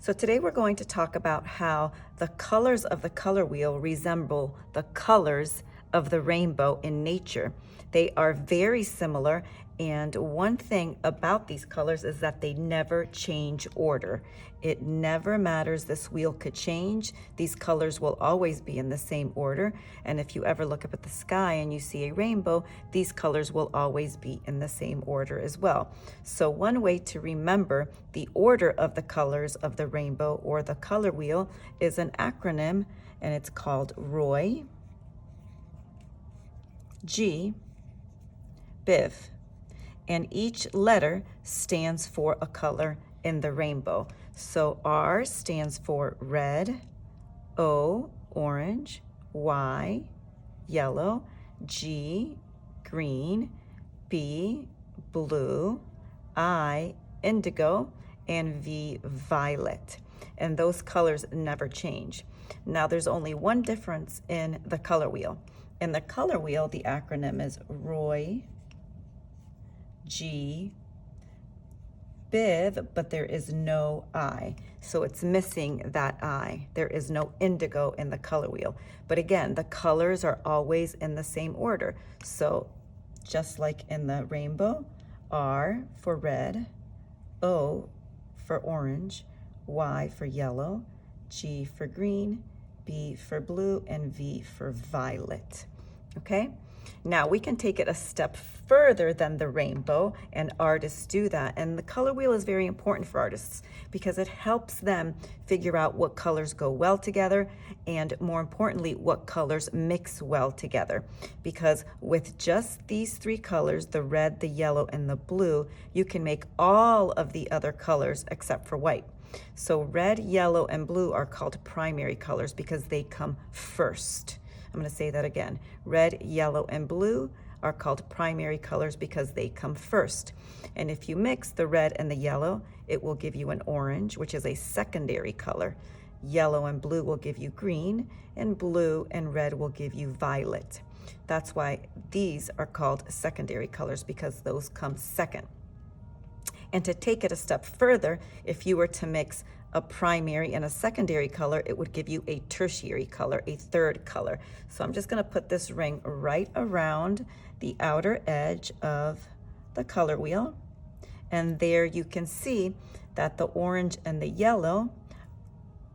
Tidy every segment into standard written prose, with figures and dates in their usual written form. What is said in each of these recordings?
So today we're going to talk about how the colors of the color wheel resemble the colors of the rainbow in nature. They are very similar, and one thing about these colors is that they never change order. It never matters. This wheel could change. These colors will always be in the same order. And if you ever look up at the sky and you see a rainbow, these colors will always be in the same order as well. So one way to remember the order of the colors of the rainbow or the color wheel is an acronym, and it's called ROY, G, BiV. And each letter stands for a color in the rainbow. So R stands for red, O, orange, Y, yellow, G, green, B, blue, I, indigo, and V, violet. And those colors never change. Now there's only one difference in the color wheel. In the color wheel, the acronym is ROY, G, BiV, but there is no I. So it's missing that I. There is no indigo in the color wheel. But again, the colors are always in the same order. So just like in the rainbow, R for red, O for orange, Y for yellow, G for green, B for blue, and V for violet. Okay? Now we can take it a step further than the rainbow, and artists do that. And the color wheel is very important for artists because it helps them figure out what colors go well together, and more importantly, what colors mix well together. Because with just these three colors, the red, the yellow, and the blue, you can make all of the other colors except for white. So red, yellow, and blue are called primary colors because they come first. I'm going to say that again. Red, yellow, and blue are called primary colors because they come first. And if you mix the red and the yellow, it will give you an orange, which is a secondary color. Yellow and blue will give you green, and blue and red will give you violet. That's why these are called secondary colors, because those come second. And to take it a step further, if you were to mix a primary and a secondary color, it would give you a tertiary color, a third color. So I'm just going to put this ring right around the outer edge of the color wheel. And there you can see that the orange and the yellow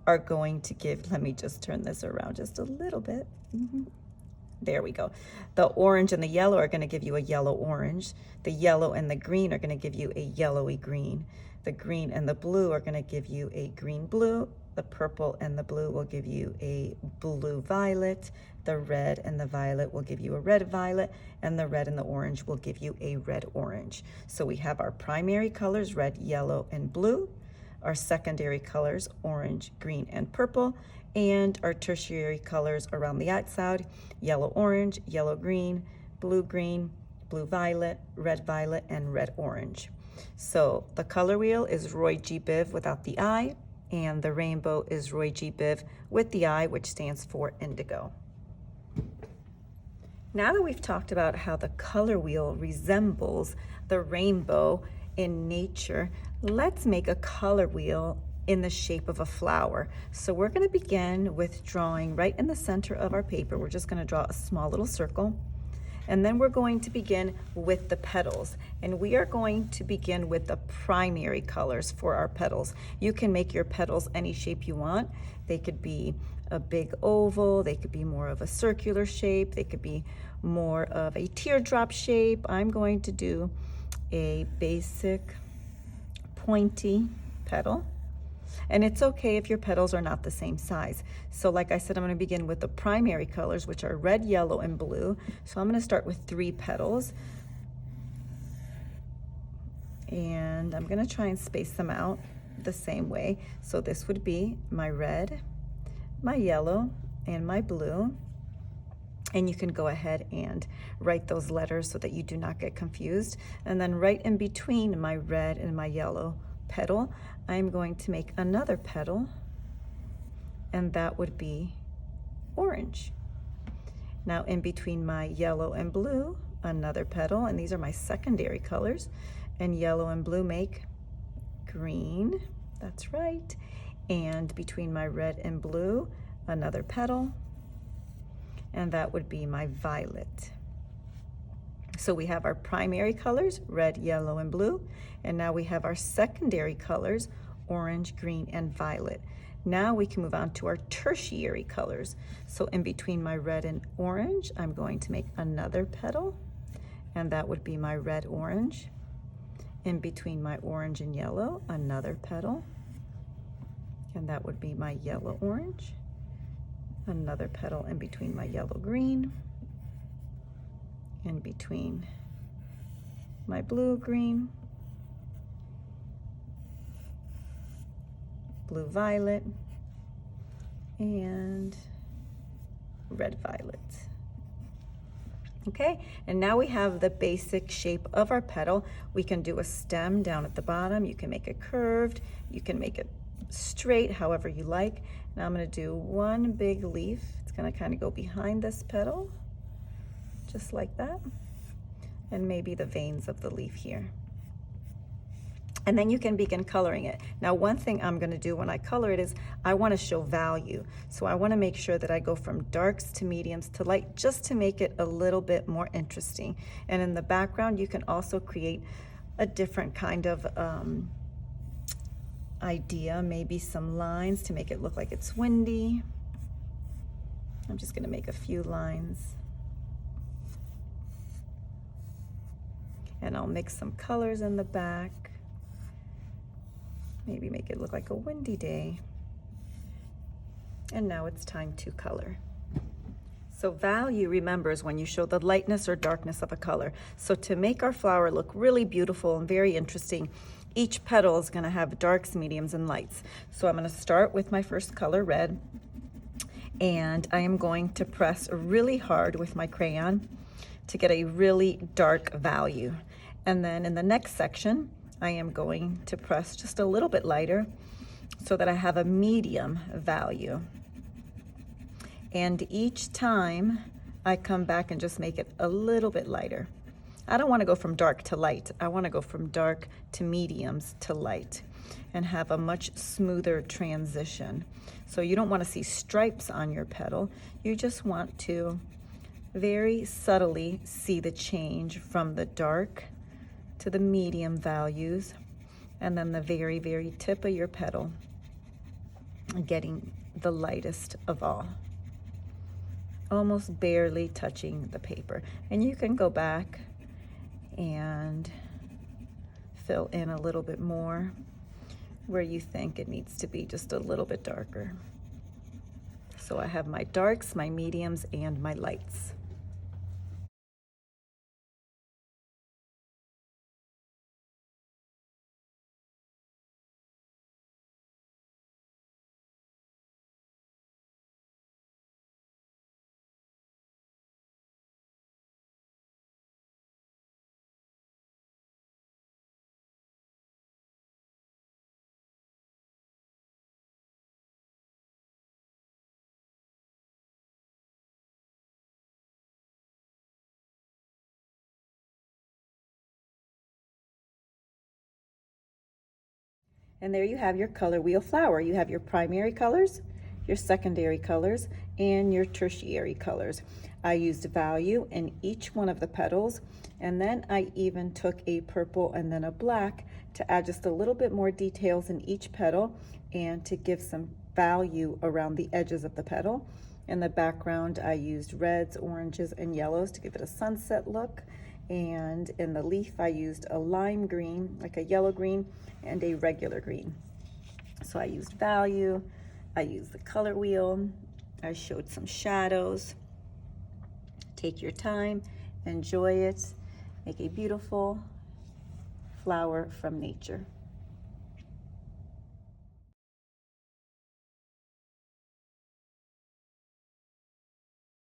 are going to give, let me just turn this around just a little bit. There we go. The orange and the yellow are going to give you a yellow orange. The yellow and the green are going to give you a yellowy green. The green and the blue are going to give you a green blue. The purple and the blue will give you a blue violet. The red and the violet will give you a red violet. And the red and the orange will give you a red orange. So we have our primary colors, red, yellow, and blue. Our secondary colors, orange, green, and purple. And our tertiary colors around the outside, yellow, orange, yellow, green, blue, violet, and red, orange. So the color wheel is ROY G BiV without the I, and the rainbow is ROY G BiV with the I, which stands for indigo. Now that we've talked about how the color wheel resembles the rainbow in nature, let's make a color wheel in the shape of a flower. So we're going to begin with drawing right in the center of our paper. We're just going to draw a small little circle. And then we're going to begin with the petals. And we are going to begin with the primary colors for our petals. You can make your petals any shape you want. They could be a big oval, they could be more of a circular shape, they could be more of a teardrop shape. I'm going to do a basic pointy petal. And it's okay if your petals are not the same size. So like I said, I'm going to begin with the primary colors, which are red, yellow, and blue. So I'm going to start with 3 petals. And I'm going to try and space them out the same way. So this would be my red, my yellow, and my blue. And you can go ahead and write those letters so that you do not get confused. And then right in between my red and my yellow petal, I'm going to make another petal, and that would be orange. Now in between my yellow and blue, another petal, and these are my secondary colors, and yellow and blue make green, that's right, And between my red and blue, another petal, and that would be my violet. So we have our primary colors, red, yellow, and blue, and now we have our secondary colors, orange, green, and violet. Now we can move on to our tertiary colors. So in between my red and orange, I'm going to make another petal, and that would be my red orange. In between my orange and yellow, another petal, and that would be my yellow orange. Another petal in between my yellow green, in between my blue green, blue violet, and red violet. Okay, and now we have the basic shape of our petal. We can do a stem down at the bottom. You can make it curved, you can make it straight, however you like. Now I'm going to do one big leaf. It's going to kind of go behind this petal, just like that, and maybe the veins of the leaf here. And then you can begin coloring it. Now, one thing I'm going to do when I color it is I want to show value. So I want to make sure that I go from darks to mediums to light, just to make it a little bit more interesting. And in the background, you can also create a different kind of idea, maybe some lines to make it look like it's windy. I'm just going to make a few lines. And I'll mix some colors in the back. Maybe make it look like a windy day. And now it's time to color. So value, remember, is when you show the lightness or darkness of a color. So to make our flower look really beautiful and very interesting, each petal is going to have darks, mediums, and lights. So I'm going to start with my first color, red, and I am going to press really hard with my crayon to get a really dark value. And then in the next section, I am going to press just a little bit lighter so that I have a medium value. And each time I come back and just make it a little bit lighter. I don't want to go from dark to light. I want to go from dark to mediums to light and have a much smoother transition. So you don't want to see stripes on your petal. You just want to very subtly see the change from the dark to the medium values, and then the very, very tip of your petal getting the lightest of all, almost barely touching the paper. And you can go back and fill in a little bit more where you think it needs to be just a little bit darker. So I have my darks, my mediums, and my lights. And there you have your color wheel flower. You have your primary colors, your secondary colors, and your tertiary colors. I used value in each one of the petals, and then I even took a purple and then a black to add just a little bit more details in each petal and to give some value around the edges of the petal. In the background, I used reds, oranges, and yellows to give it a sunset look. And in the leaf, I used a lime green, like a yellow green, and a regular green. So I used value, I used the color wheel, I showed some shadows. Take your time, enjoy it, make a beautiful flower from nature.